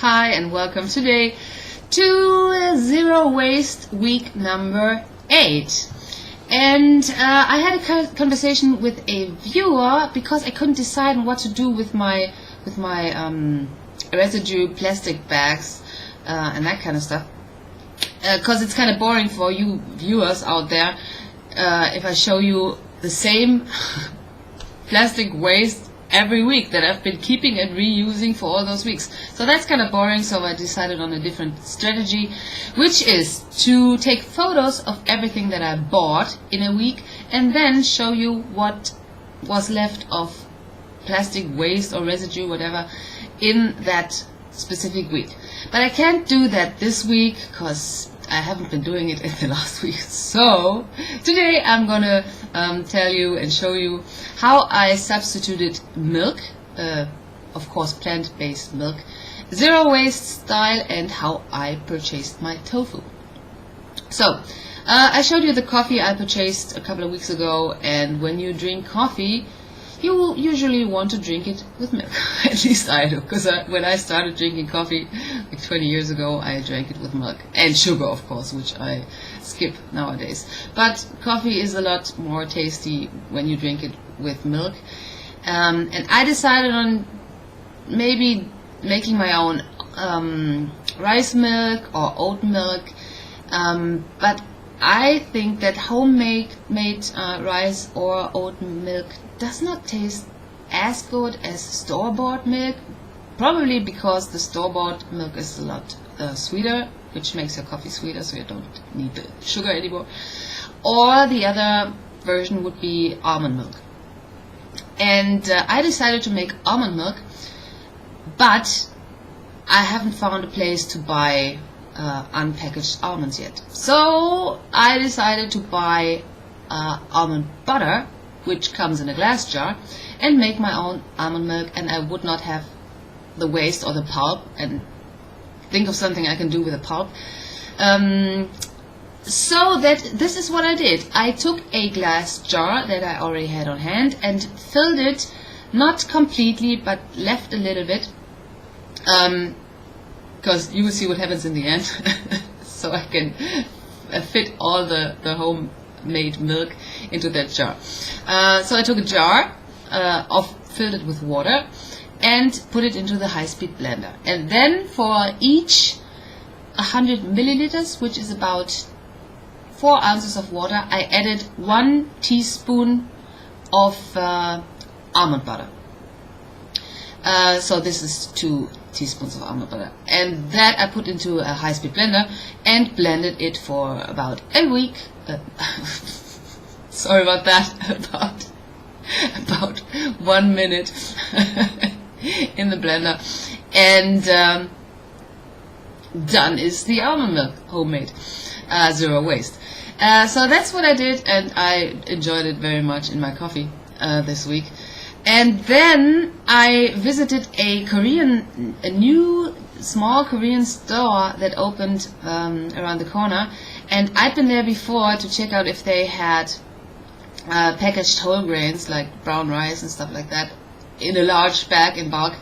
Hi and welcome today to Zero Waste week number 8. And I had a conversation with a viewer because I couldn't decide on what to do with my residue plastic bags and that kind of stuff. Because it's kind of boring for you viewers out there if I show you the same plastic waste every week that I've been keeping and reusing for all those weeks. So that's kind of boring, so I decided on a different strategy, which is to take photos of everything that I bought in a week and then show you what was left of plastic waste or residue, whatever, in that specific week. But I can't do that this week because I haven't been doing it in the last week. So today I'm gonna tell you and show you how I substituted milk, of course plant-based milk, zero waste style, and how I purchased my tofu. So I showed you the coffee I purchased a couple of weeks ago, and when you drink coffee you will usually want to drink it with milk. At least I do, because when I started drinking coffee like 20 years ago, I drank it with milk and sugar, of course, which I skip nowadays. But coffee is a lot more tasty when you drink it with milk. And I decided on maybe making my own rice milk or oat milk, but I think that homemade rice or oat milk does not taste as good as store-bought milk, probably because the store-bought milk is a lot sweeter, which makes your coffee sweeter, so you don't need the sugar anymore. Or the other version would be almond milk. And I decided to make almond milk, but I haven't found a place to buy unpackaged almonds yet. So I decided to buy almond butter, which comes in a glass jar, and make my own almond milk, and I would not have the waste or the pulp, and think of something I can do with the pulp. So this is what I did. I took a glass jar that I already had on hand and filled it, not completely, but left a little bit, because you will see what happens in the end. So I can fit all the homemade milk into that jar. So I took a jar, filled it with water, and put it into the high-speed blender. And then for each 100 milliliters, which is about 4 ounces of water, I added 1 teaspoon of almond butter. So this is 2 teaspoons of almond butter, and that I put into a high-speed blender and blended it for about a week. Sorry about that. About 1 minute in the blender, and done is the almond milk, homemade, zero waste. So that's what I did, and I enjoyed it very much in my coffee this week. And then I visited a new small Korean store that opened around the corner, and I'd been there before to check out if they had packaged whole grains like brown rice and stuff like that in a large bag in bulk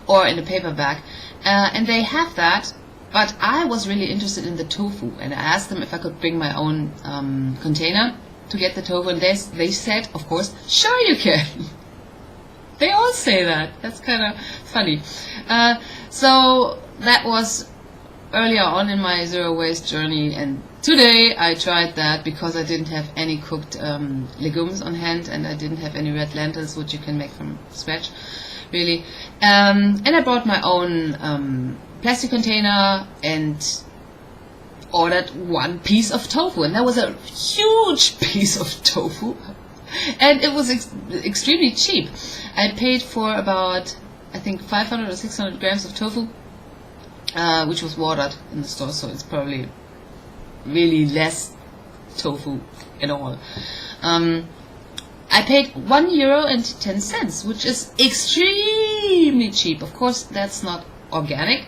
or in a paper bag, and they have that. But I was really interested in the tofu, and I asked them if I could bring my own container to get the tofu, and they said, of course, sure you can. They all say that. That's kind of funny. So that was earlier on in my zero waste journey, and today I tried that because I didn't have any cooked legumes on hand, and I didn't have any red lentils, which you can make from scratch, really. And I brought my own plastic container and ordered 1 piece of tofu, and that was a huge piece of tofu. And it was extremely cheap. I paid for about, I think, 500 or 600 grams of tofu, which was watered in the store, so it's probably really less tofu at all. I paid €1.10, which is extremely cheap. Of course, that's not organic.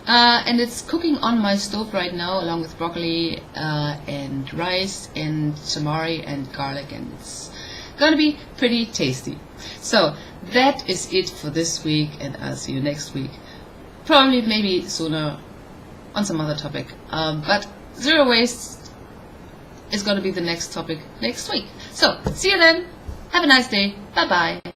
And it's cooking on my stove right now, along with broccoli and rice and tamari and garlic, and it's gonna be pretty tasty. So that is it for this week, and I'll see you next week. probably maybe sooner on some other topic. But zero waste is going to be the next topic next week. So, see you then. Have a nice day. Bye bye.